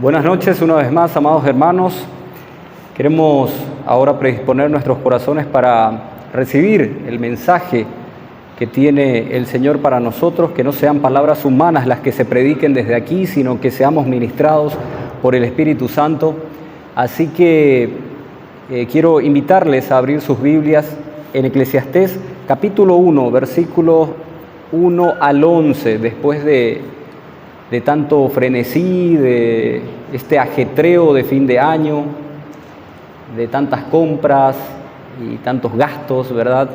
Buenas noches una vez más, amados hermanos. Queremos ahora predisponer nuestros corazones para recibir el mensaje que tiene el Señor para nosotros, que no sean palabras humanas las que se prediquen desde aquí, sino que seamos ministrados por el Espíritu Santo. Así que quiero invitarles a abrir sus Biblias en Eclesiastés capítulo 1, versículos 1 al 11, después de tanto frenesí, de este ajetreo de fin de año, de tantas compras y tantos gastos, ¿verdad?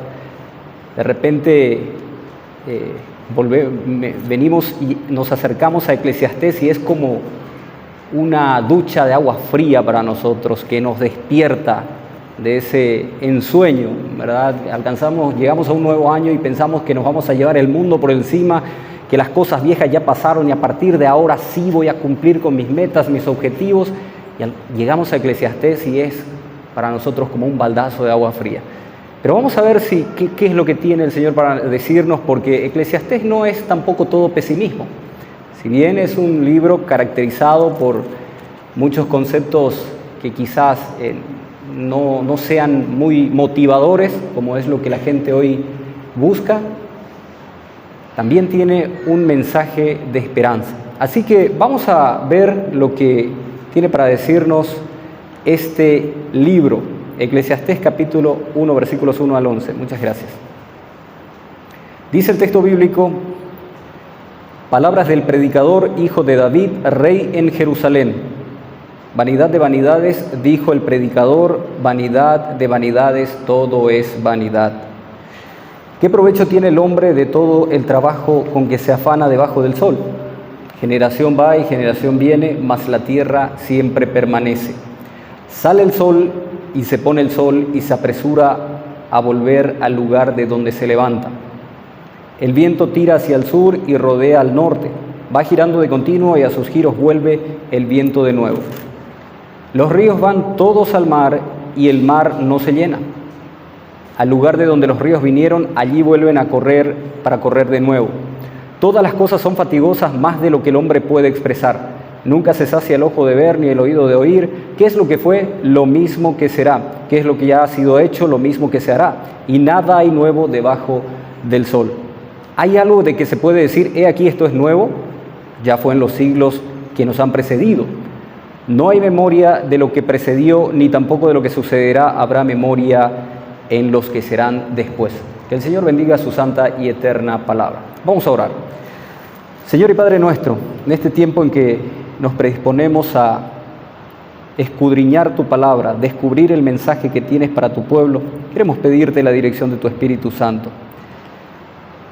De repente venimos y nos acercamos a Eclesiastés y es como una ducha de agua fría para nosotros que nos despierta de ese ensueño, ¿verdad? Llegamos a un nuevo año y pensamos que nos vamos a llevar el mundo por encima, que las cosas viejas ya pasaron y a partir de ahora sí voy a cumplir con mis metas, mis objetivos. Y llegamos a Eclesiastés y es para nosotros como un baldazo de agua fría. Pero vamos a ver qué es lo que tiene el Señor para decirnos, porque Eclesiastés no es tampoco todo pesimismo. Si bien es un libro caracterizado por muchos conceptos que quizás no sean muy motivadores, como es lo que la gente hoy busca, también tiene un mensaje de esperanza. Así que vamos a ver lo que tiene para decirnos este libro, Eclesiastés capítulo 1, versículos 1 al 11. Muchas gracias. Dice el texto bíblico: palabras del predicador, hijo de David, rey en Jerusalén. Vanidad de vanidades, dijo el predicador, vanidad de vanidades, todo es vanidad. ¿Qué provecho tiene el hombre de todo el trabajo con que se afana debajo del sol? Generación va y generación viene, mas la tierra siempre permanece. Sale el sol y se pone el sol y se apresura a volver al lugar de donde se levanta. El viento tira hacia el sur y rodea al norte. Va girando de continuo y a sus giros vuelve el viento de nuevo. Los ríos van todos al mar y el mar no se llena. Al lugar de donde los ríos vinieron, allí vuelven a correr para correr de nuevo. Todas las cosas son fatigosas más de lo que el hombre puede expresar. Nunca se sacia el ojo de ver ni el oído de oír. ¿Qué es lo que fue? Lo mismo que será. ¿Qué es lo que ya ha sido hecho? Lo mismo que se hará. Y nada hay nuevo debajo del sol. ¿Hay algo de que se puede decir, he aquí esto es nuevo? Ya fue en los siglos que nos han precedido. No hay memoria de lo que precedió, ni tampoco de lo que sucederá habrá memoria en los que serán después. Que el Señor bendiga su santa y eterna palabra. Vamos a orar. Señor y Padre nuestro, en este tiempo en que nos predisponemos a escudriñar tu palabra, descubrir el mensaje que tienes para tu pueblo, queremos pedirte la dirección de tu Espíritu Santo.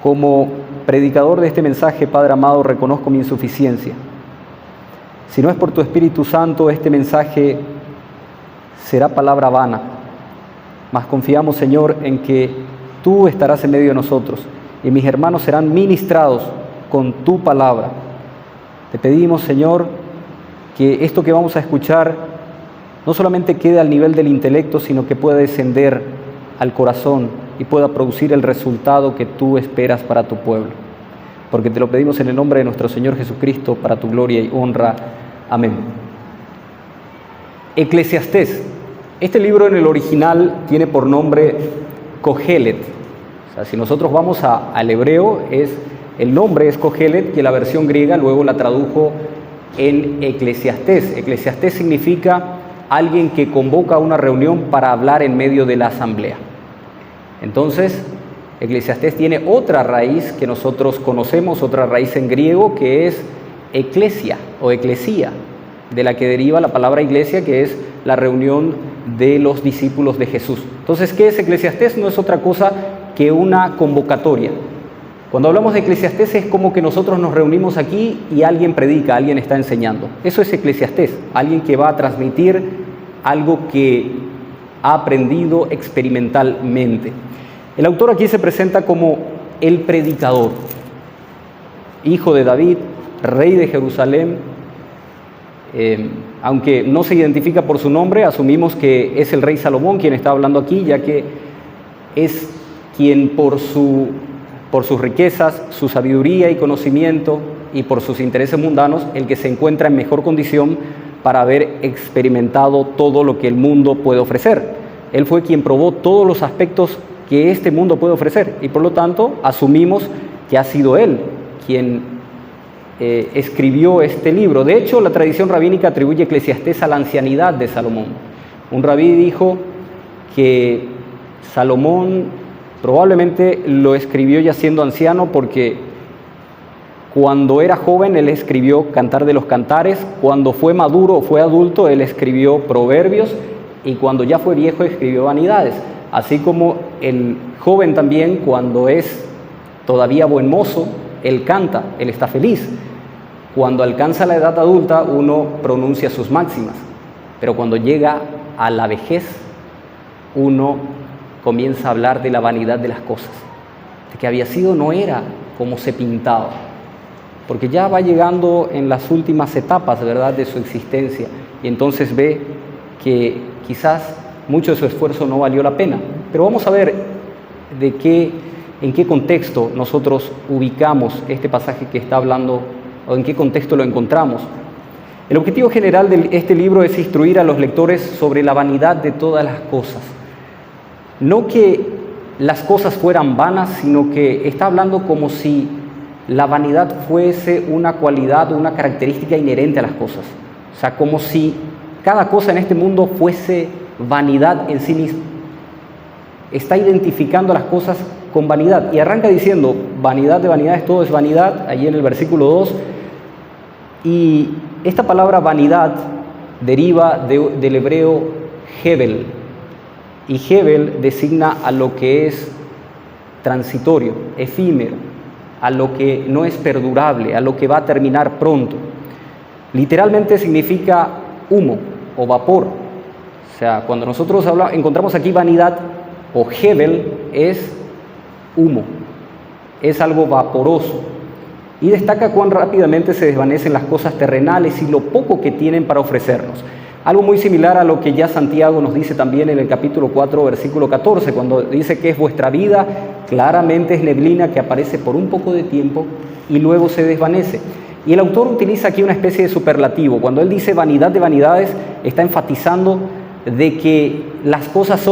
Como predicador de este mensaje, Padre amado, reconozco mi insuficiencia. Si no es por tu Espíritu Santo, este mensaje será palabra vana. Mas confiamos, Señor, en que tú estarás en medio de nosotros y mis hermanos serán ministrados con tu palabra. Te pedimos, Señor, que esto que vamos a escuchar no solamente quede al nivel del intelecto, sino que pueda descender al corazón y pueda producir el resultado que tú esperas para tu pueblo. Porque te lo pedimos en el nombre de nuestro Señor Jesucristo, para tu gloria y honra. Amén. Eclesiastés. Este libro en el original tiene por nombre Cogelet. O sea, si nosotros vamos al hebreo, el nombre es Cogelet, que la versión griega luego la tradujo en Eclesiastés. Eclesiastés significa alguien que convoca a una reunión para hablar en medio de la asamblea. Entonces, Eclesiastés tiene otra raíz que nosotros conocemos, otra raíz en griego, que es eclesia o eclesía, de la que deriva la palabra iglesia, que es la reunión de los discípulos de Jesús. Entonces, ¿qué es Eclesiastés? No es otra cosa que una convocatoria. Cuando hablamos de Eclesiastés es como que nosotros nos reunimos aquí y alguien predica, alguien está enseñando. Eso es Eclesiastés, alguien que va a transmitir algo que ha aprendido experimentalmente. El autor aquí se presenta como el predicador, hijo de David, rey de Jerusalén. Aunque no se identifica por su nombre, asumimos que es el rey Salomón quien está hablando aquí, ya que es quien por sus riquezas, su sabiduría y conocimiento y por sus intereses mundanos el que se encuentra en mejor condición para haber experimentado todo lo que el mundo puede ofrecer. Él fue quien probó todos los aspectos que este mundo puede ofrecer y por lo tanto asumimos que ha sido él quien escribió este libro. De hecho, la tradición rabínica atribuye Eclesiastés a la ancianidad de Salomón. Un rabí dijo que Salomón probablemente lo escribió ya siendo anciano porque cuando era joven él escribió Cantar de los Cantares, cuando fue maduro o fue adulto él escribió Proverbios y cuando ya fue viejo escribió Vanidades. Así como el joven también cuando es todavía buen mozo, él canta, él está feliz. Cuando alcanza la edad adulta uno pronuncia sus máximas, pero cuando llega a la vejez uno comienza a hablar de la vanidad de las cosas, de que había sido no era como se pintaba, porque ya va llegando en las últimas etapas, ¿verdad?, de su existencia, y entonces ve que quizás mucho de su esfuerzo no valió la pena. Pero vamos a ver en qué contexto nosotros ubicamos este pasaje que está hablando, o en qué contexto lo encontramos. El objetivo general de este libro es instruir a los lectores sobre la vanidad de todas las cosas. No que las cosas fueran vanas, sino que está hablando como si la vanidad fuese una cualidad o una característica inherente a las cosas. O sea, como si cada cosa en este mundo fuese vanidad en sí misma. Está identificando las cosas con vanidad y arranca diciendo, vanidad de vanidades, todo es vanidad, allí en el versículo 2. Y esta palabra vanidad deriva del hebreo hebel, y hebel designa a lo que es transitorio, efímero, a lo que no es perdurable, a lo que va a terminar pronto. Literalmente significa humo o vapor. O sea, cuando nosotros encontramos aquí vanidad o hebel, es humo, es algo vaporoso. Y destaca cuán rápidamente se desvanecen las cosas terrenales y lo poco que tienen para ofrecernos. Algo muy similar a lo que ya Santiago nos dice también en el capítulo 4, versículo 14, cuando dice que es vuestra vida, claramente es neblina que aparece por un poco de tiempo y luego se desvanece. Y el autor utiliza aquí una especie de superlativo. Cuando él dice vanidad de vanidades, está enfatizando de que las cosas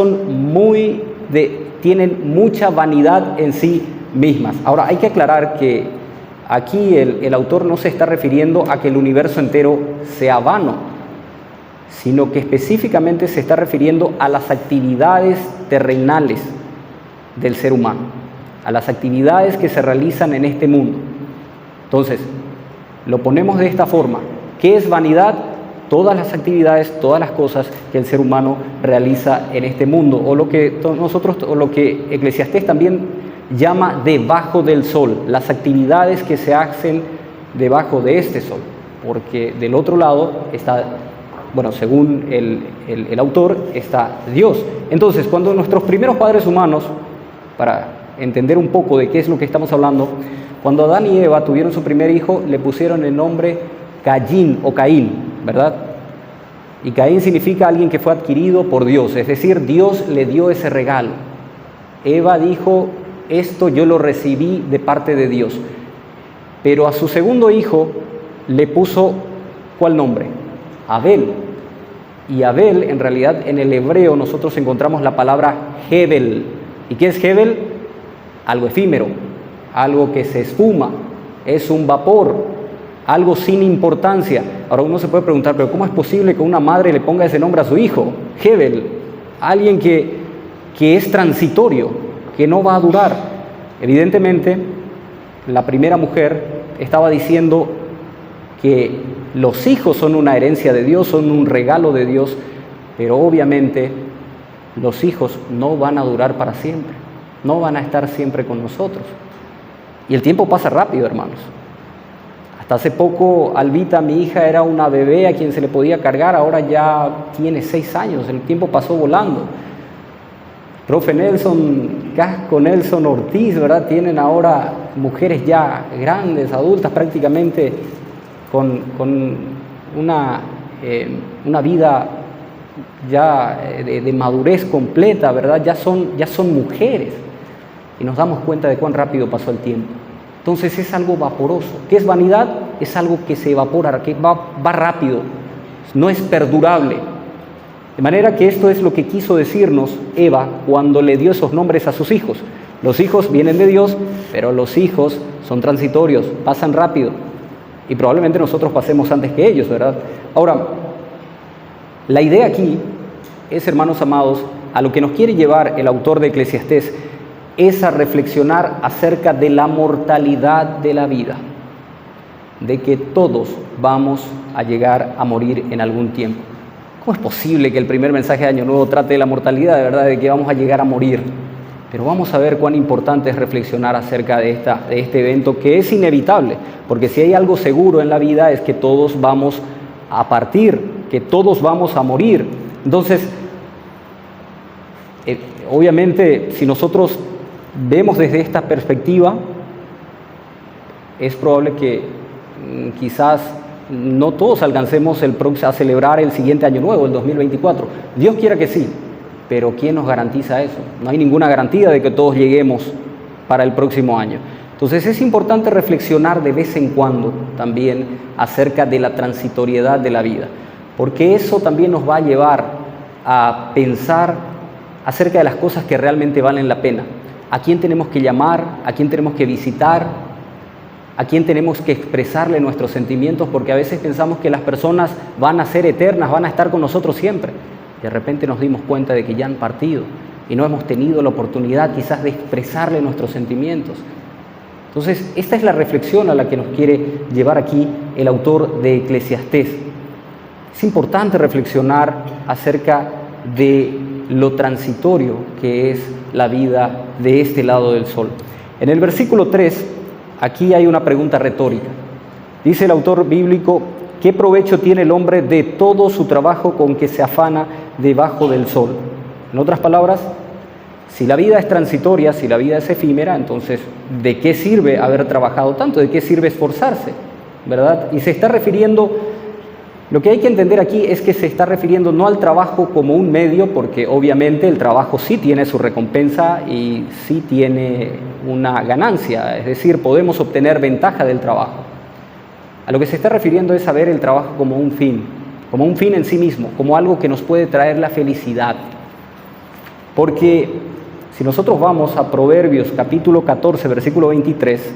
tienen mucha vanidad en sí mismas. Ahora, hay que aclarar que aquí el autor no se está refiriendo a que el universo entero sea vano, sino que específicamente se está refiriendo a las actividades terrenales del ser humano, a las actividades que se realizan en este mundo. Entonces, lo ponemos de esta forma. ¿Qué es vanidad? Todas las actividades, todas las cosas que el ser humano realiza en este mundo, o lo que Eclesiastés también llama debajo del sol, las actividades que se hacen debajo de este sol, porque del otro lado está, según el autor, está Dios. Entonces, cuando nuestros primeros padres humanos, para entender un poco de qué es lo que estamos hablando, cuando Adán y Eva tuvieron su primer hijo, le pusieron el nombre Caín o Caín, ¿verdad? Y Caín significa alguien que fue adquirido por Dios, es decir, Dios le dio ese regalo. Eva dijo, esto yo lo recibí de parte de Dios. Pero a su segundo hijo le puso, ¿cuál nombre? Abel. Y Abel, en realidad, en el hebreo nosotros encontramos la palabra hebel. ¿Y qué es hebel? Algo efímero, algo que se esfuma, es un vapor, algo sin importancia. Ahora uno se puede preguntar, ¿pero cómo es posible que una madre le ponga ese nombre a su hijo? Hebel, alguien que es transitorio, que no va a durar. Evidentemente, la primera mujer estaba diciendo que los hijos son una herencia de Dios, son un regalo de Dios, pero obviamente los hijos no van a durar para siempre, no van a estar siempre con nosotros. Y el tiempo pasa rápido, hermanos. Hasta hace poco, Albita, mi hija, era una bebé a quien se le podía cargar, ahora ya tiene 6 años, el tiempo pasó volando. Profe Nelson Casco, Nelson Ortiz, ¿verdad? Tienen ahora mujeres ya grandes, adultas prácticamente, con una vida ya de madurez completa, ¿verdad? Ya son mujeres. Y nos damos cuenta de cuán rápido pasó el tiempo. Entonces es algo vaporoso. ¿Qué es vanidad? Es algo que se evapora, que va rápido, no es perdurable. De manera que esto es lo que quiso decirnos Eva cuando le dio esos nombres a sus hijos. Los hijos vienen de Dios, pero los hijos son transitorios, pasan rápido. Y probablemente nosotros pasemos antes que ellos, ¿verdad? Ahora, la idea aquí es, hermanos amados, a lo que nos quiere llevar el autor de Eclesiastés, es a reflexionar acerca de la mortalidad de la vida, de que todos vamos a llegar a morir en algún tiempo. ¿Cómo es posible que el primer mensaje de Año Nuevo trate de la mortalidad, de verdad, de que vamos a llegar a morir? Pero vamos a ver cuán importante es reflexionar acerca de este evento que es inevitable, porque si hay algo seguro en la vida es que todos vamos a partir, que todos vamos a morir. Entonces, obviamente, si nosotros vemos desde esta perspectiva, es probable que quizás no todos alcancemos a celebrar el siguiente Año Nuevo, el 2024. Dios quiera que sí, pero ¿quién nos garantiza eso? No hay ninguna garantía de que todos lleguemos para el próximo año. Entonces es importante reflexionar de vez en cuando también acerca de la transitoriedad de la vida, porque eso también nos va a llevar a pensar acerca de las cosas que realmente valen la pena. ¿A quién tenemos que llamar? ¿A quién tenemos que visitar? ¿A quién tenemos que expresarle nuestros sentimientos? Porque a veces pensamos que las personas van a ser eternas, van a estar con nosotros siempre. De repente nos dimos cuenta de que ya han partido y no hemos tenido la oportunidad quizás de expresarle nuestros sentimientos. Entonces, esta es la reflexión a la que nos quiere llevar aquí el autor de Eclesiastés. Es importante reflexionar acerca de lo transitorio que es la vida de este lado del sol. En el versículo 3, aquí hay una pregunta retórica. Dice el autor bíblico: ¿qué provecho tiene el hombre de todo su trabajo con que se afana debajo del sol? En otras palabras, si la vida es transitoria, si la vida es efímera, entonces, ¿de qué sirve haber trabajado tanto? ¿De qué sirve esforzarse? ¿Verdad? Y se está refiriendo, lo que hay que entender aquí es que se está refiriendo no al trabajo como un medio, porque obviamente el trabajo sí tiene su recompensa y sí tiene una ganancia, es decir, podemos obtener ventaja del trabajo. A lo que se está refiriendo es a ver el trabajo como un fin en sí mismo, como algo que nos puede traer la felicidad. Porque si nosotros vamos a Proverbios capítulo 14, versículo 23,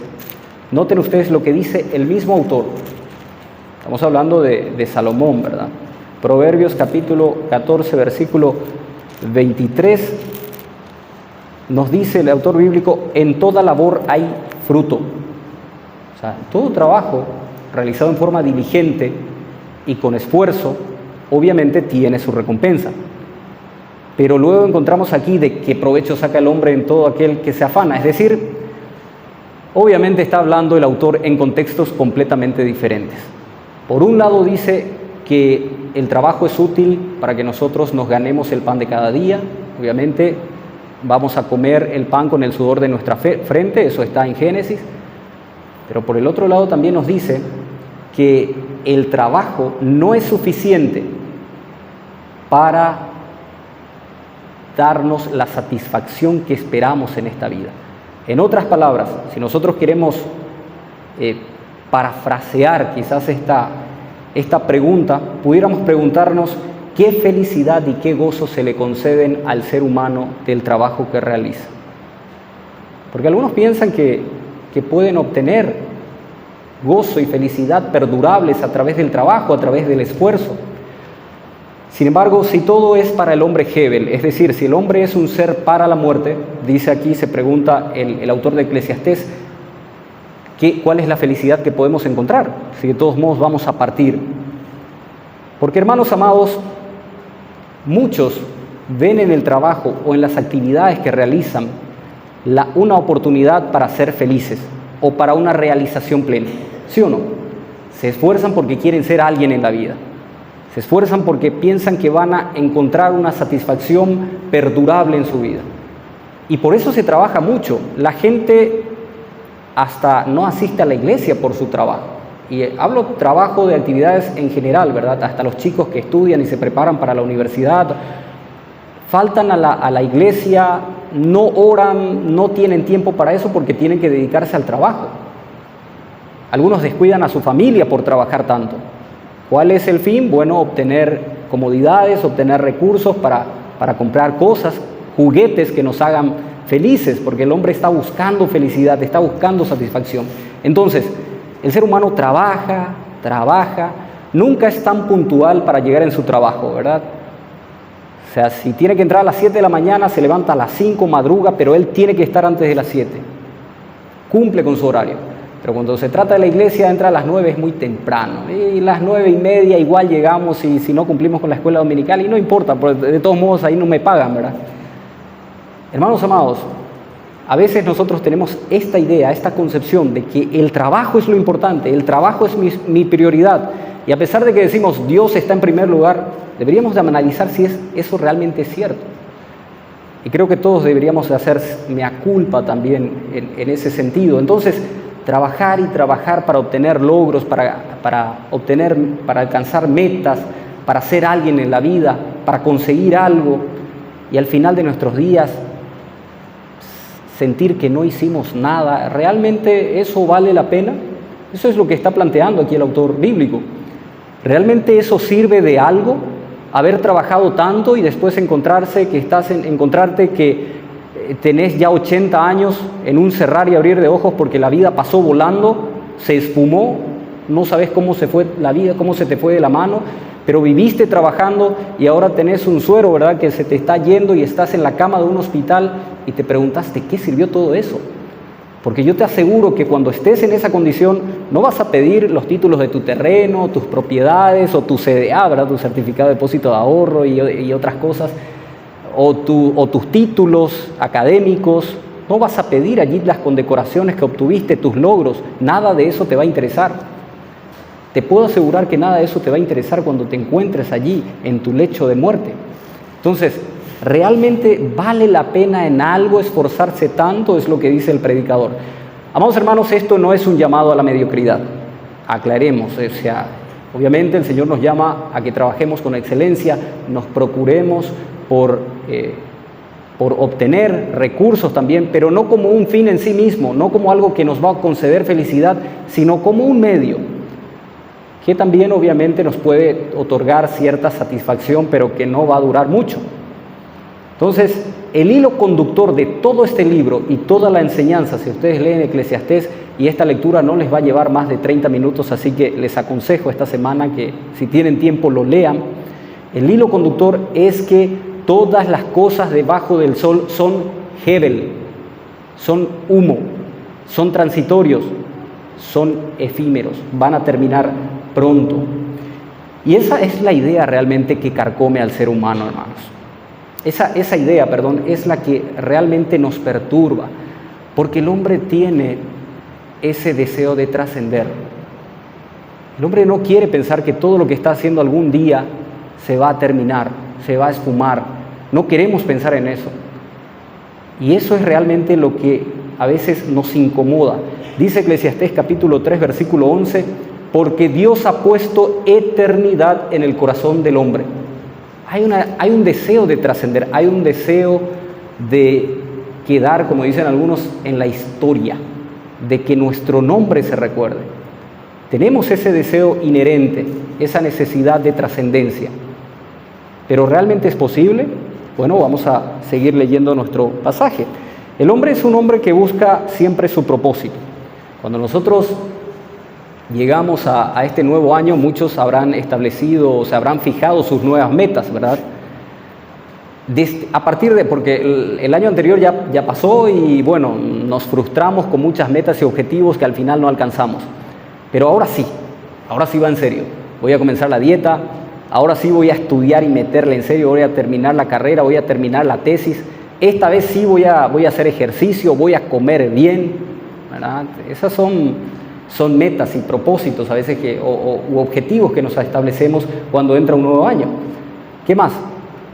noten ustedes lo que dice el mismo autor. Estamos hablando de Salomón, ¿verdad? Proverbios capítulo 14, versículo 23, nos dice el autor bíblico: en toda labor hay fruto. O sea, todo trabajo realizado en forma diligente y con esfuerzo, obviamente tiene su recompensa. Pero luego encontramos aquí de qué provecho saca el hombre en todo aquel que se afana. Es decir, obviamente está hablando el autor en contextos completamente diferentes. Por un lado dice que el trabajo es útil para que nosotros nos ganemos el pan de cada día. Obviamente vamos a comer el pan con el sudor de nuestra frente, eso está en Génesis. Pero por el otro lado también nos dice que el trabajo no es suficiente para darnos la satisfacción que esperamos en esta vida. En otras palabras, si nosotros queremos parafrasear quizás esta pregunta, pudiéramos preguntarnos qué felicidad y qué gozo se le conceden al ser humano del trabajo que realiza. Porque algunos piensan que pueden obtener gozo y felicidad perdurables a través del trabajo, a través del esfuerzo. Sin embargo, si todo es para el hombre Hebel, es decir, si el hombre es un ser para la muerte, dice aquí, se pregunta el autor de Eclesiastés, ¿cuál es la felicidad que podemos encontrar? Si de todos modos vamos a partir. Porque, hermanos amados, muchos ven en el trabajo o en las actividades que realizan una oportunidad para ser felices o para una realización plena. ¿Sí o no? Se esfuerzan porque quieren ser alguien en la vida. Se esfuerzan porque piensan que van a encontrar una satisfacción perdurable en su vida. Y por eso se trabaja mucho. La gente hasta no asiste a la iglesia por su trabajo. Y hablo trabajo de actividades en general, ¿verdad? Hasta los chicos que estudian y se preparan para la universidad, faltan a la iglesia, no oran, no tienen tiempo para eso porque tienen que dedicarse al trabajo. Algunos descuidan a su familia por trabajar tanto. ¿Cuál es el fin? Bueno, obtener comodidades, obtener recursos para comprar cosas, juguetes que nos hagan felices, porque el hombre está buscando felicidad, está buscando satisfacción. Entonces, el ser humano trabaja, nunca es tan puntual para llegar en su trabajo, ¿verdad? O sea, si tiene que entrar a las 7 de la mañana, se levanta a las 5, madruga, pero él tiene que estar antes de las 7. Cumple con su horario. Pero cuando se trata de la iglesia, entra a las 9, es muy temprano. Y las 9:30 igual llegamos y si no cumplimos con la escuela dominical, y no importa, porque de todos modos ahí no me pagan, ¿verdad? Hermanos amados, a veces nosotros tenemos esta idea, esta concepción de que el trabajo es lo importante, el trabajo es mi prioridad. Y a pesar de que decimos Dios está en primer lugar, deberíamos de analizar si eso realmente es cierto. Y creo que todos deberíamos de hacer mea culpa también en ese sentido. Entonces, trabajar y trabajar para obtener logros, para alcanzar metas, para ser alguien en la vida, para conseguir algo, y al final de nuestros días sentir que no hicimos nada, ¿realmente eso vale la pena? Eso es lo que está planteando aquí el autor bíblico. ¿Realmente eso sirve de algo? Haber trabajado tanto y después encontrarte que tenés ya 80 años en un cerrar y abrir de ojos porque la vida pasó volando, se esfumó, no sabes cómo se fue la vida, cómo se te fue de la mano, pero viviste trabajando y ahora tenés un suero, ¿verdad?, que se te está yendo y estás en la cama de un hospital y te preguntaste, ¿qué sirvió todo eso? Porque yo te aseguro que cuando estés en esa condición no vas a pedir los títulos de tu terreno, tus propiedades o tu CDA, ¿verdad?, tu certificado de depósito de ahorro y otras cosas, o tus títulos académicos. No vas a pedir allí las condecoraciones que obtuviste, tus logros. Nada de eso te va a interesar. Te puedo asegurar que nada de eso te va a interesar cuando te encuentres allí en tu lecho de muerte. Entonces, ¿realmente vale la pena en algo esforzarse tanto? Es lo que dice el predicador. Amados hermanos, esto no es un llamado a la mediocridad. Aclaremos, o sea, obviamente el Señor nos llama a que trabajemos con excelencia, nos procuremos por obtener recursos también, pero no como un fin en sí mismo, no como algo que nos va a conceder felicidad, sino como un medio, que también obviamente nos puede otorgar cierta satisfacción, pero que no va a durar mucho. Entonces, el hilo conductor de todo este libro y toda la enseñanza, si ustedes leen Eclesiastés, y esta lectura no les va a llevar más de 30 minutos, así que les aconsejo esta semana que si tienen tiempo lo lean. El hilo conductor es que todas las cosas debajo del sol son hebel, son humo, son transitorios, son efímeros, van a terminar pronto. Y esa es la idea realmente que carcome al ser humano, hermanos. Esa idea, es la que realmente nos perturba, porque el hombre tiene ese deseo de trascender. El hombre no quiere pensar que todo lo que está haciendo algún día se va a terminar, se va a esfumar. No queremos pensar en eso. Y eso es realmente lo que a veces nos incomoda. Dice Eclesiastés capítulo 3, versículo 11, porque Dios ha puesto eternidad en el corazón del hombre. Hay un deseo de trascender, hay un deseo de quedar, como dicen algunos, en la historia, de que nuestro nombre se recuerde. Tenemos ese deseo inherente, esa necesidad de trascendencia. ¿Pero realmente es posible? Bueno, vamos a seguir leyendo nuestro pasaje. El hombre es un hombre que busca siempre su propósito. Cuando nosotros llegamos a este nuevo año, muchos habrán establecido o se habrán fijado sus nuevas metas, ¿verdad? Porque el año anterior ya pasó y bueno, nos frustramos con muchas metas y objetivos que al final no alcanzamos. Pero ahora sí va en serio. Voy a comenzar la dieta, ahora sí voy a estudiar y meterle en serio, voy a terminar la carrera, voy a terminar la tesis. Esta vez sí voy a hacer ejercicio, voy a comer bien, ¿verdad? Esas son metas y propósitos a veces u objetivos que nos establecemos cuando entra un nuevo año. ¿Qué más?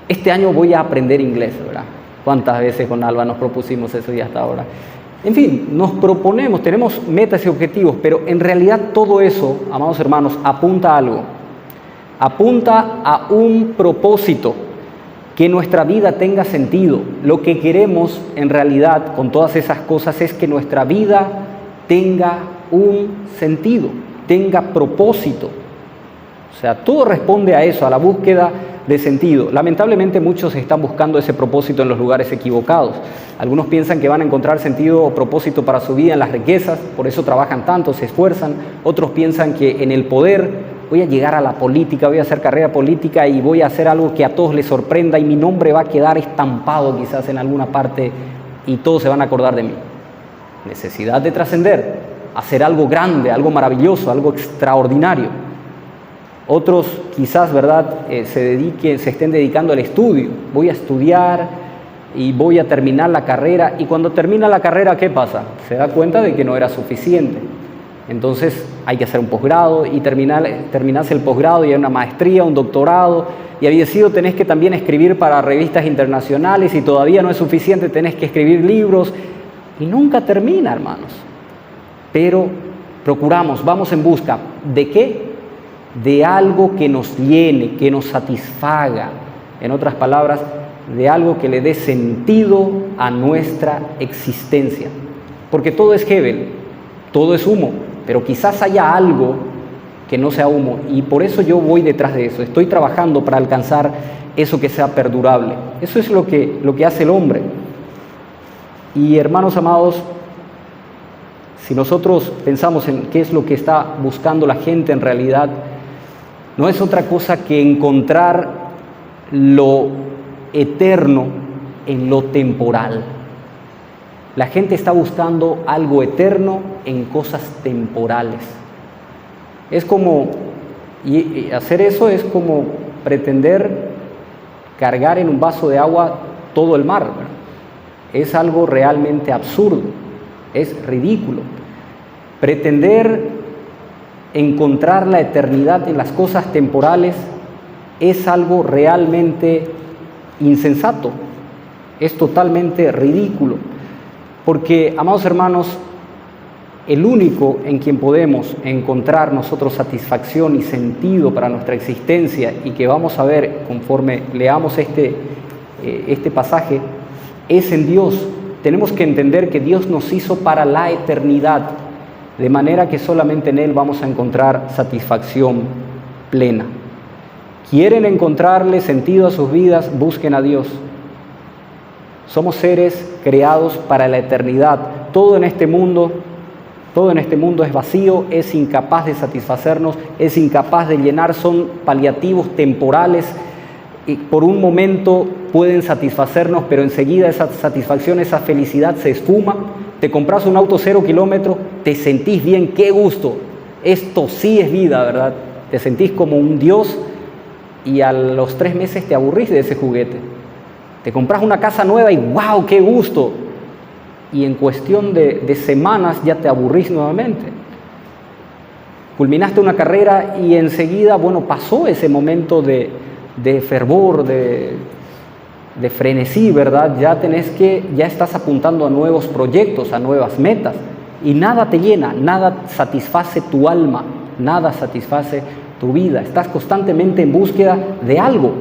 Este año voy a aprender inglés, ¿verdad? ¿Cuántas veces con Alba nos propusimos eso y hasta ahora? En fin, nos proponemos, tenemos metas y objetivos, pero en realidad todo eso, amados hermanos, apunta a algo. Apunta a un propósito, que nuestra vida tenga sentido. Lo que queremos en realidad con todas esas cosas es que nuestra vida tenga un sentido, tenga propósito. O sea, todo responde a eso, a la búsqueda de sentido. Lamentablemente muchos están buscando ese propósito en los lugares equivocados. Algunos piensan que van a encontrar sentido o propósito para su vida en las riquezas, por eso trabajan tanto, se esfuerzan. Otros piensan que en el poder voy a llegar a la política, voy a hacer carrera política y voy a hacer algo que a todos les sorprenda y mi nombre va a quedar estampado quizás en alguna parte y todos se van a acordar de mí. Necesidad de trascender, hacer algo grande, algo maravilloso, algo extraordinario. Otros quizás, ¿verdad?, se estén dedicando al estudio. Voy a estudiar y voy a terminar la carrera. Y cuando termina la carrera, ¿qué pasa? Se da cuenta de que no era suficiente. Entonces hay que hacer un posgrado y terminarse el posgrado y hay una maestría, un doctorado. Y había sido, tenés que también escribir para revistas internacionales y todavía no es suficiente, tenés que escribir libros. Y nunca termina, hermanos. Pero procuramos, vamos en busca. ¿De qué? De algo que nos llene, que nos satisfaga. En otras palabras, de algo que le dé sentido a nuestra existencia. Porque todo es Hebel, todo es humo, pero quizás haya algo que no sea humo. Y por eso yo voy detrás de eso. Estoy trabajando para alcanzar eso que sea perdurable. Eso es lo que hace el hombre. Y hermanos amados, si nosotros pensamos en qué es lo que está buscando la gente en realidad, no es otra cosa que encontrar lo eterno en lo temporal. La gente está buscando algo eterno en cosas temporales. Es como, y hacer eso es como pretender cargar en un vaso de agua todo el mar, ¿verdad? Es algo realmente absurdo, es ridículo. Pretender encontrar la eternidad en las cosas temporales es algo realmente insensato, es totalmente ridículo, porque, amados hermanos, el único en quien podemos encontrar nosotros satisfacción y sentido para nuestra existencia y que vamos a ver conforme leamos este pasaje, es en Dios. Tenemos que entender que Dios nos hizo para la eternidad, de manera que solamente en Él vamos a encontrar satisfacción plena. ¿Quieren encontrarle sentido a sus vidas? Busquen a Dios. Somos seres creados para la eternidad. Todo en este mundo es vacío, es incapaz de satisfacernos, es incapaz de llenar, son paliativos temporales. Y por un momento pueden satisfacernos, pero enseguida esa satisfacción, esa felicidad se esfuma. Te compras un auto 0 kilómetros, te sentís bien, qué gusto. Esto sí es vida, ¿verdad? Te sentís como un Dios y a los 3 meses te aburrís de ese juguete. Te compras una casa nueva y ¡wow! ¡Qué gusto! Y en cuestión de semanas ya te aburrís nuevamente. Culminaste una carrera y enseguida, pasó ese momento de fervor, de frenesí, ¿verdad? Ya estás apuntando a nuevos proyectos, a nuevas metas, y nada te llena, nada satisface tu alma, nada satisface tu vida. Estás constantemente en búsqueda de algo.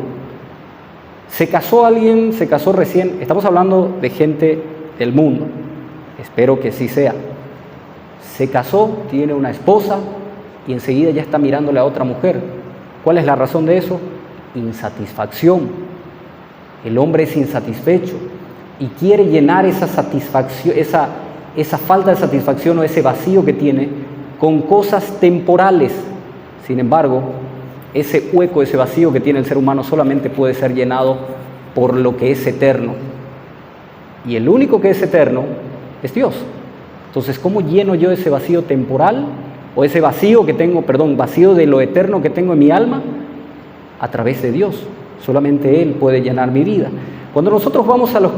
Se casó recién, estamos hablando de gente del mundo, espero que sí sea. Se casó, tiene una esposa y enseguida ya está mirándole a otra mujer. ¿Cuál es la razón de eso? Insatisfacción. El hombre es insatisfecho y quiere llenar esa satisfacción, esa falta de satisfacción o ese vacío que tiene con cosas temporales. Sin embargo, ese hueco, ese vacío que tiene el ser humano solamente puede ser llenado por lo que es eterno. Y el único que es eterno es Dios. Entonces, ¿cómo lleno yo ese vacío temporal o ese vacío vacío de lo eterno que tengo en mi alma? A través de Dios. Solamente Él puede llenar mi vida. Cuando nosotros vamos a los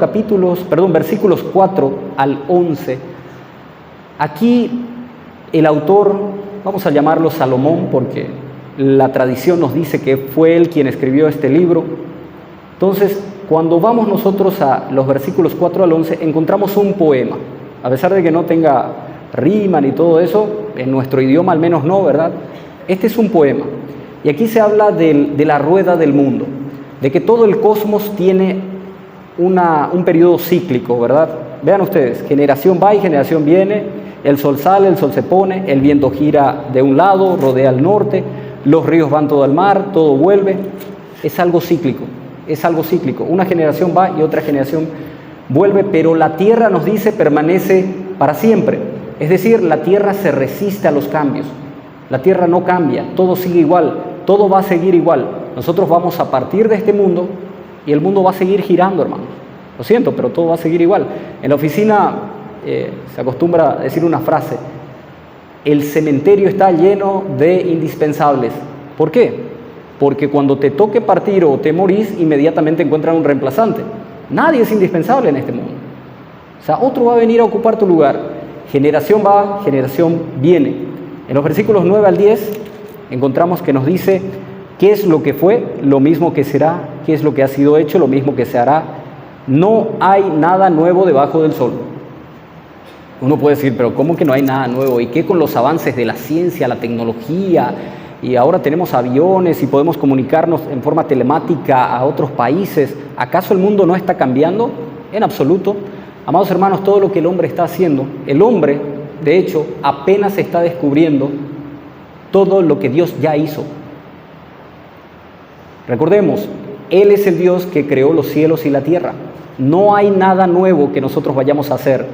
versículos 4 al 11, aquí el autor, vamos a llamarlo Salomón, porque la tradición nos dice que fue él quien escribió este libro. Entonces, cuando vamos nosotros a los versículos 4 al 11, encontramos un poema. A pesar de que no tenga rima ni todo eso, en nuestro idioma al menos no, ¿verdad? Este es un poema. Y aquí se habla de la rueda del mundo, de que todo el cosmos tiene un periodo cíclico, ¿verdad? Vean ustedes, generación va y generación viene, El sol sale, el sol se pone, el viento gira de un lado, rodea al norte, los ríos van todo al mar, todo vuelve. Es algo cíclico, es algo cíclico. Una generación va y otra generación vuelve, pero la tierra, nos dice, permanece para siempre. Es decir, la tierra se resiste a los cambios. La tierra no cambia, todo sigue igual, todo va a seguir igual. Nosotros vamos a partir de este mundo y el mundo va a seguir girando, hermanos. Lo siento, pero todo va a seguir igual. En la oficina se acostumbra a decir una frase: el cementerio está lleno de indispensables. ¿Por qué? Porque cuando te toque partir o te morís, inmediatamente encuentran un reemplazante. Nadie es indispensable en este mundo. O sea, otro va a venir a ocupar tu lugar. Generación va, generación viene. En los versículos 9 al 10 encontramos que nos dice qué es lo que fue, lo mismo que será, qué es lo que ha sido hecho, lo mismo que se hará. No hay nada nuevo debajo del sol. Uno puede decir, pero ¿cómo que no hay nada nuevo? ¿Y qué con los avances de la ciencia, la tecnología? Y ahora tenemos aviones y podemos comunicarnos en forma telemática a otros países. ¿Acaso el mundo no está cambiando? En absoluto. Amados hermanos, todo lo que el hombre está haciendo, el hombre, de hecho, apenas está descubriendo todo lo que Dios ya hizo. Recordemos, Él es el Dios que creó los cielos y la tierra. No hay nada nuevo que nosotros vayamos a hacer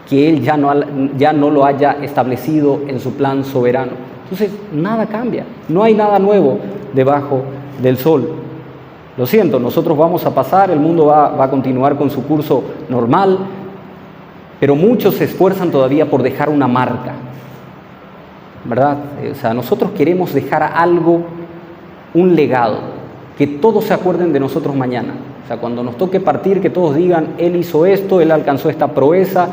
que Él ya no lo haya establecido en su plan soberano. Entonces, nada cambia, no hay nada nuevo debajo del sol. Lo siento, nosotros vamos a pasar, el mundo va a continuar con su curso normal, pero muchos se esfuerzan todavía por dejar una marca, ¿verdad? O sea, nosotros queremos dejar algo, un legado, que todos se acuerden de nosotros mañana. O sea, cuando nos toque partir, que todos digan, Él hizo esto, Él alcanzó esta proeza,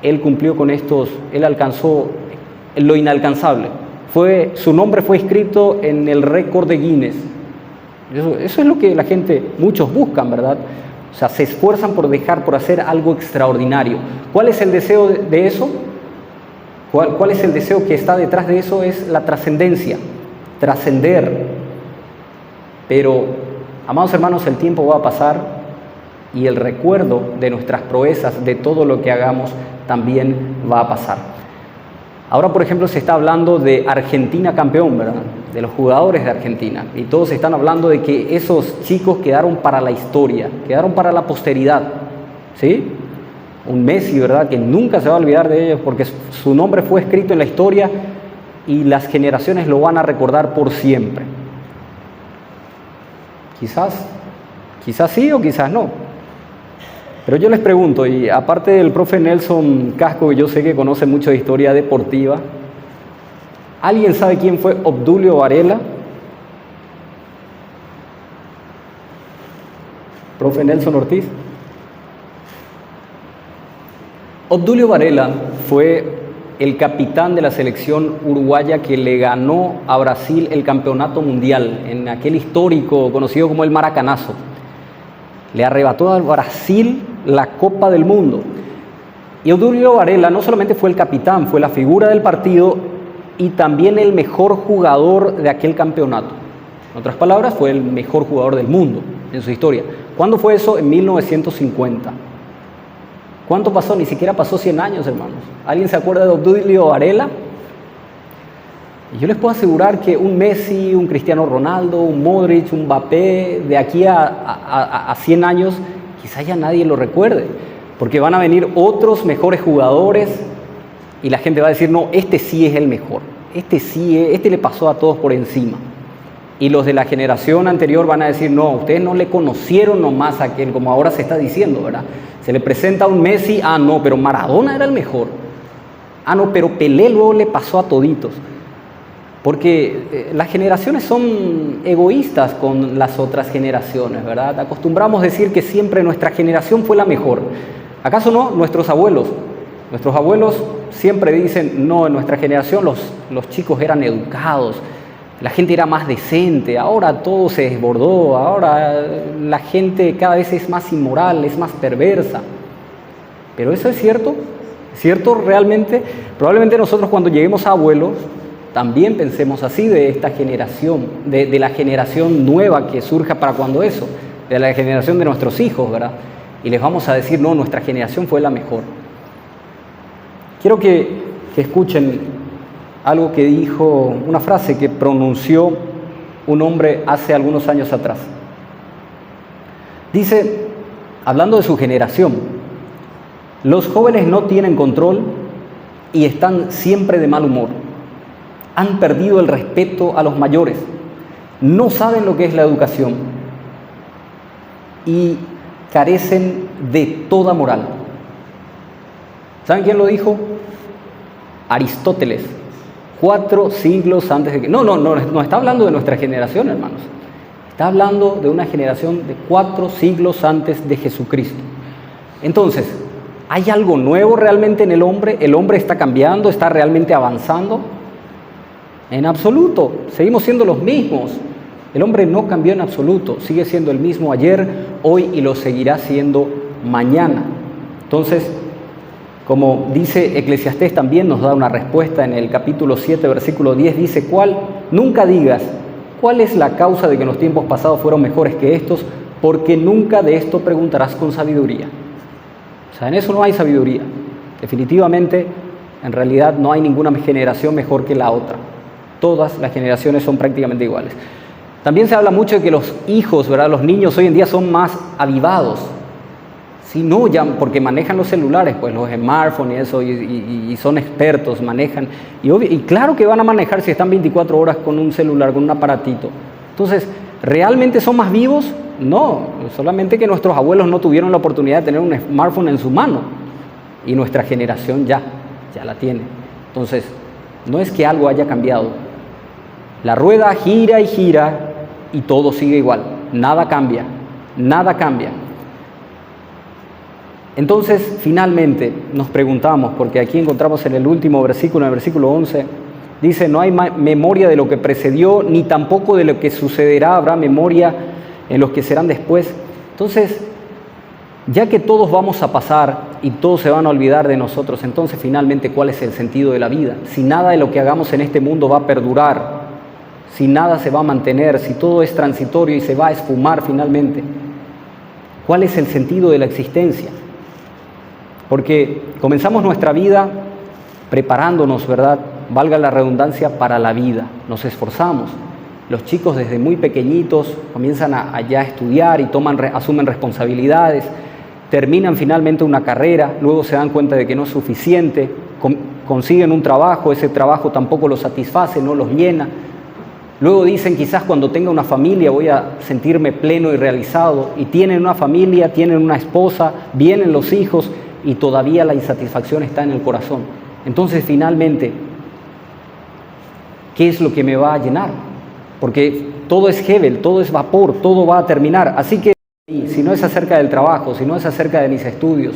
Él cumplió con estos, Él alcanzó lo inalcanzable. Su nombre fue escrito en el récord de Guinness. Eso es lo que la gente, muchos buscan, ¿verdad? O sea, se esfuerzan por hacer algo extraordinario. ¿Cuál es el deseo de eso? ¿Cuál es el deseo que está detrás de eso? Es la trascendencia, trascender. Pero, amados hermanos, el tiempo va a pasar y el recuerdo de nuestras proezas, de todo lo que hagamos, también va a pasar. Ahora, por ejemplo, se está hablando de Argentina campeón, ¿verdad? De los jugadores de Argentina. Y todos están hablando de que esos chicos quedaron para la historia, quedaron para la posteridad, ¿sí? Un Messi, ¿verdad? Que nunca se va a olvidar de ellos porque su nombre fue escrito en la historia y las generaciones lo van a recordar por siempre. Quizás sí o quizás no. Pero yo les pregunto, y aparte del profe Nelson Casco, que yo sé que conoce mucho de historia deportiva, ¿alguien sabe quién fue Obdulio Varela? Profe Nelson Ortiz. Obdulio Varela fue el capitán de la selección uruguaya que le ganó a Brasil el campeonato mundial en aquel histórico conocido como el Maracanazo. Le arrebató a Brasil la Copa del Mundo. Y Obdulio Varela no solamente fue el capitán, fue la figura del partido y también el mejor jugador de aquel campeonato. En otras palabras, fue el mejor jugador del mundo en su historia. ¿Cuándo fue eso? En 1950. ¿Cuánto pasó? Ni siquiera pasó 100 años, hermanos. ¿Alguien se acuerda de Obdulio Varela? Y yo les puedo asegurar que un Messi, un Cristiano Ronaldo, un Modric, un Mbappé, de aquí a 100 años, quizás ya nadie lo recuerde, porque van a venir otros mejores jugadores y la gente va a decir, no, este sí es el mejor, este le pasó a todos por encima. Y los de la generación anterior van a decir, no, ustedes no le conocieron nomás a aquel, como ahora se está diciendo, ¿verdad? Se le presenta a un Messi, no, pero Maradona era el mejor. No, pero Pelé luego le pasó a toditos. Porque las generaciones son egoístas con las otras generaciones, ¿verdad? Acostumbramos decir que siempre nuestra generación fue la mejor. ¿Acaso no? Nuestros abuelos siempre dicen, no, en nuestra generación los chicos eran educados, la gente era más decente, ahora todo se desbordó, ahora la gente cada vez es más inmoral, es más perversa. ¿Pero eso es cierto? ¿Es cierto realmente? Probablemente nosotros cuando lleguemos a abuelos, también pensemos así de esta generación, de la generación nueva que surja para cuando eso, de la generación de nuestros hijos, ¿verdad? Y les vamos a decir, no, nuestra generación fue la mejor. Quiero que que escuchen algo que dijo, una frase que pronunció un hombre hace algunos años atrás. Dice, hablando de su generación, los jóvenes no tienen control y están siempre de mal humor. Han perdido el respeto a los mayores, no saben lo que es la educación y carecen de toda moral. ¿Saben quién lo dijo? Aristóteles, 4 siglos antes de que... No está hablando de nuestra generación, hermanos. Está hablando de una generación de 4 siglos antes de Jesucristo. Entonces, ¿hay algo nuevo realmente en el hombre? ¿El hombre está cambiando? ¿Está realmente avanzando? En absoluto, seguimos siendo los mismos. El hombre no cambió en absoluto, sigue siendo el mismo ayer, hoy y lo seguirá siendo mañana. Entonces, como dice Eclesiastés, también nos da una respuesta en el capítulo 7, versículo 10, dice, nunca digas, ¿cuál es la causa de que en los tiempos pasados fueron mejores que estos? Porque nunca de esto preguntarás con sabiduría. O sea, en eso no hay sabiduría. Definitivamente, en realidad no hay ninguna generación mejor que la otra. Todas las generaciones son prácticamente iguales. También se habla mucho de que los hijos, ¿verdad? Los niños hoy en día son más avivados. Sí, no, ya porque manejan los celulares, pues los smartphones y eso, y son expertos, manejan. Y claro que van a manejar si están 24 horas con un celular, con un aparatito. Entonces, ¿realmente son más vivos? No, solamente que nuestros abuelos no tuvieron la oportunidad de tener un smartphone en su mano. Y nuestra generación ya la tiene. Entonces, no es que algo haya cambiado. La rueda gira y gira y todo sigue igual. Nada cambia, nada cambia. Entonces, finalmente, nos preguntamos, porque aquí encontramos en el último versículo, en el versículo 11, dice, no hay memoria de lo que precedió, ni tampoco de lo que sucederá, habrá memoria en los que serán después. Entonces, ya que todos vamos a pasar y todos se van a olvidar de nosotros, entonces, finalmente, ¿cuál es el sentido de la vida? Si nada de lo que hagamos en este mundo va a perdurar, si nada se va a mantener, si todo es transitorio y se va a esfumar finalmente, ¿cuál es el sentido de la existencia? Porque comenzamos nuestra vida preparándonos, ¿verdad? Valga la redundancia, para la vida. Nos esforzamos. Los chicos desde muy pequeñitos comienzan a ya estudiar y asumen responsabilidades, terminan finalmente una carrera, luego se dan cuenta de que no es suficiente, consiguen un trabajo, ese trabajo tampoco los satisface, no los llena. Luego dicen, quizás cuando tenga una familia voy a sentirme pleno y realizado, y tienen una familia, tienen una esposa, vienen los hijos, y todavía la insatisfacción está en el corazón. Entonces, finalmente, ¿qué es lo que me va a llenar? Porque todo es Hebel, todo es vapor, todo va a terminar. Así que, si no es acerca del trabajo, si no es acerca de mis estudios,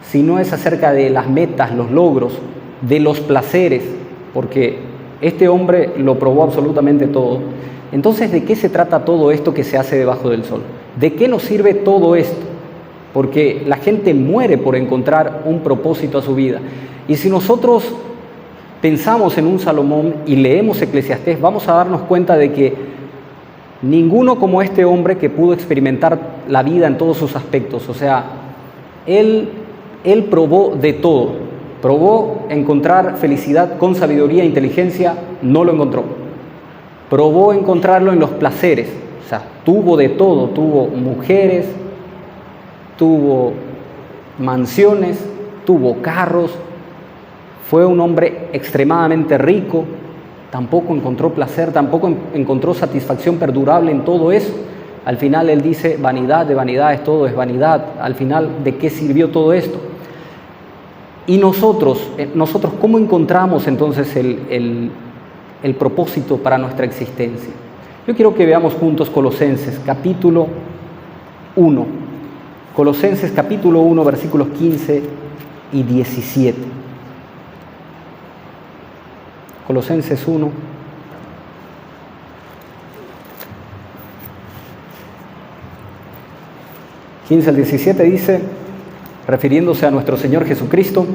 si no es acerca de las metas, los logros, de los placeres, porque este hombre lo probó absolutamente todo, entonces, ¿de qué se trata todo esto que se hace debajo del sol? ¿De qué nos sirve todo esto? Porque la gente muere por encontrar un propósito a su vida. Y si nosotros pensamos en un Salomón y leemos Eclesiastés, vamos a darnos cuenta de que ninguno como este hombre que pudo experimentar la vida en todos sus aspectos. O sea, él probó de todo. Probó encontrar felicidad con sabiduría e inteligencia, no lo encontró. Probó encontrarlo en los placeres. O sea, tuvo de todo, tuvo mujeres, tuvo mansiones, tuvo carros, fue un hombre extremadamente rico, tampoco encontró placer, tampoco encontró satisfacción perdurable en todo eso. Al final él dice, vanidad de vanidades, todo es vanidad. Al final, ¿de qué sirvió todo esto? Y nosotros ¿cómo encontramos entonces el propósito para nuestra existencia? Yo quiero que veamos juntos Colosenses capítulo 1. Colosenses capítulo 1, versículos 15 y 17. Colosenses 1. ...15 al 17 dice, refiriéndose a nuestro Señor Jesucristo,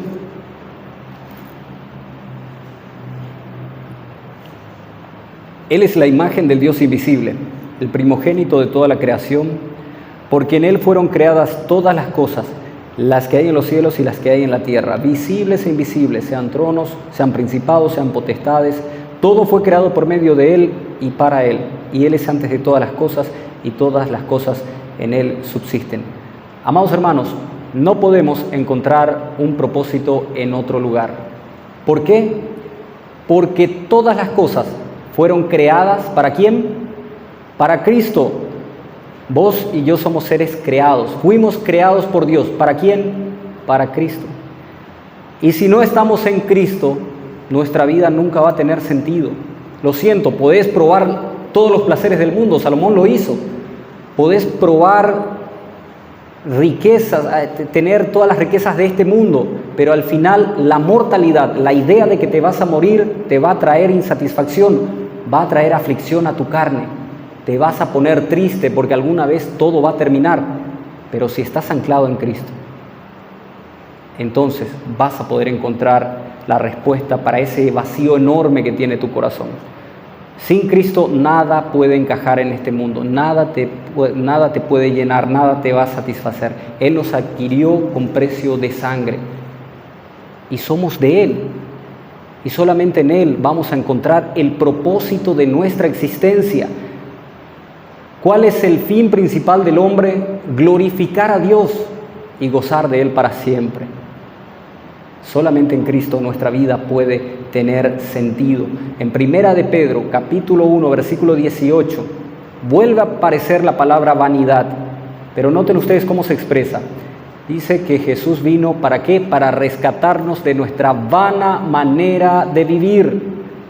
Él es la imagen del Dios invisible, el primogénito de toda la creación, porque en Él fueron creadas todas las cosas, las que hay en los cielos y las que hay en la tierra, visibles e invisibles, sean tronos, sean principados, sean potestades, todo fue creado por medio de Él y para Él, y Él es antes de todas las cosas, y todas las cosas en Él subsisten. Amados hermanos, no podemos encontrar un propósito en otro lugar. ¿Por qué? Porque todas las cosas fueron creadas, ¿para quién? Para Cristo. Vos y yo somos seres creados, fuimos creados por Dios. ¿Para quién? Para Cristo. Y si no estamos en Cristo, nuestra vida nunca va a tener sentido. Lo siento, podés probar todos los placeres del mundo, Salomón lo hizo. Podés probar riquezas, tener todas las riquezas de este mundo, pero al final la mortalidad, la idea de que te vas a morir, te va a traer insatisfacción, va a traer aflicción a tu carne. Te vas a poner triste porque alguna vez todo va a terminar, pero si estás anclado en Cristo, entonces vas a poder encontrar la respuesta para ese vacío enorme que tiene tu corazón. Sin Cristo nada puede encajar en este mundo, nada te puede llenar, nada te va a satisfacer. Él nos adquirió con precio de sangre y somos de Él. Y solamente en Él vamos a encontrar el propósito de nuestra existencia. ¿Cuál es el fin principal del hombre? Glorificar a Dios y gozar de Él para siempre. Solamente en Cristo nuestra vida puede tener sentido. En Primera de Pedro, capítulo 1, versículo 18, vuelve a aparecer la palabra vanidad, pero noten ustedes cómo se expresa. Dice que Jesús vino, ¿para qué? Para rescatarnos de nuestra vana manera de vivir.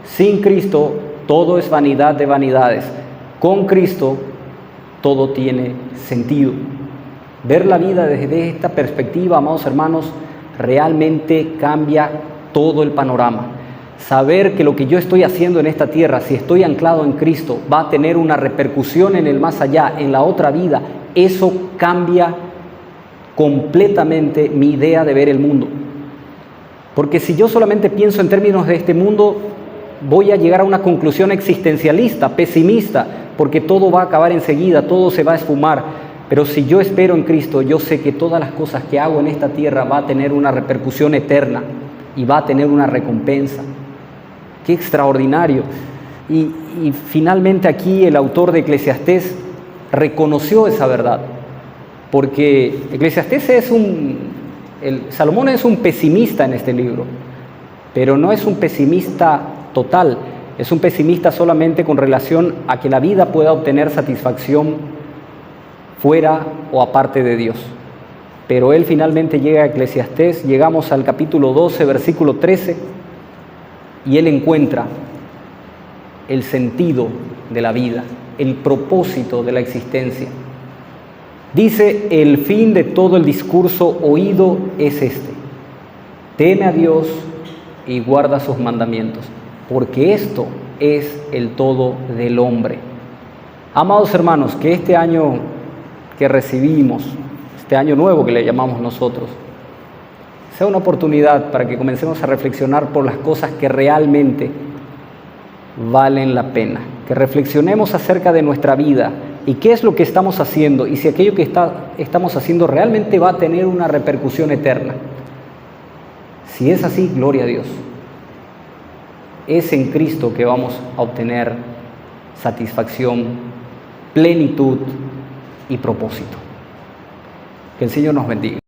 Sin Cristo todo es vanidad de vanidades. Con Cristo todo tiene sentido. Ver la vida desde esta perspectiva, amados hermanos, realmente cambia todo el panorama. Saber que lo que yo estoy haciendo en esta tierra, si estoy anclado en Cristo, va a tener una repercusión en el más allá, en la otra vida, eso cambia completamente mi idea de ver el mundo. Porque si yo solamente pienso en términos de este mundo, voy a llegar a una conclusión existencialista, pesimista, porque todo va a acabar enseguida, todo se va a esfumar. Pero si yo espero en Cristo, yo sé que todas las cosas que hago en esta tierra va a tener una repercusión eterna y va a tener una recompensa. ¡Qué extraordinario! Y finalmente aquí el autor de Eclesiastés reconoció esa verdad, porque Eclesiastés Salomón es un pesimista en este libro, pero no es un pesimista total, es un pesimista solamente con relación a que la vida pueda obtener satisfacción fuera o aparte de Dios. Pero él finalmente llega a Eclesiastés, llegamos al capítulo 12, versículo 13, y él encuentra el sentido de la vida, el propósito de la existencia. Dice, el fin de todo el discurso oído es este: teme a Dios y guarda sus mandamientos, porque esto es el todo del hombre. Amados hermanos, que este año que recibimos, este año nuevo que le llamamos nosotros, sea una oportunidad para que comencemos a reflexionar por las cosas que realmente valen la pena, que reflexionemos acerca de nuestra vida y qué es lo que estamos haciendo y si aquello que estamos haciendo realmente va a tener una repercusión eterna. Si es así, gloria a Dios. Es en Cristo que vamos a obtener satisfacción, plenitud y propósito. Que el Señor nos bendiga.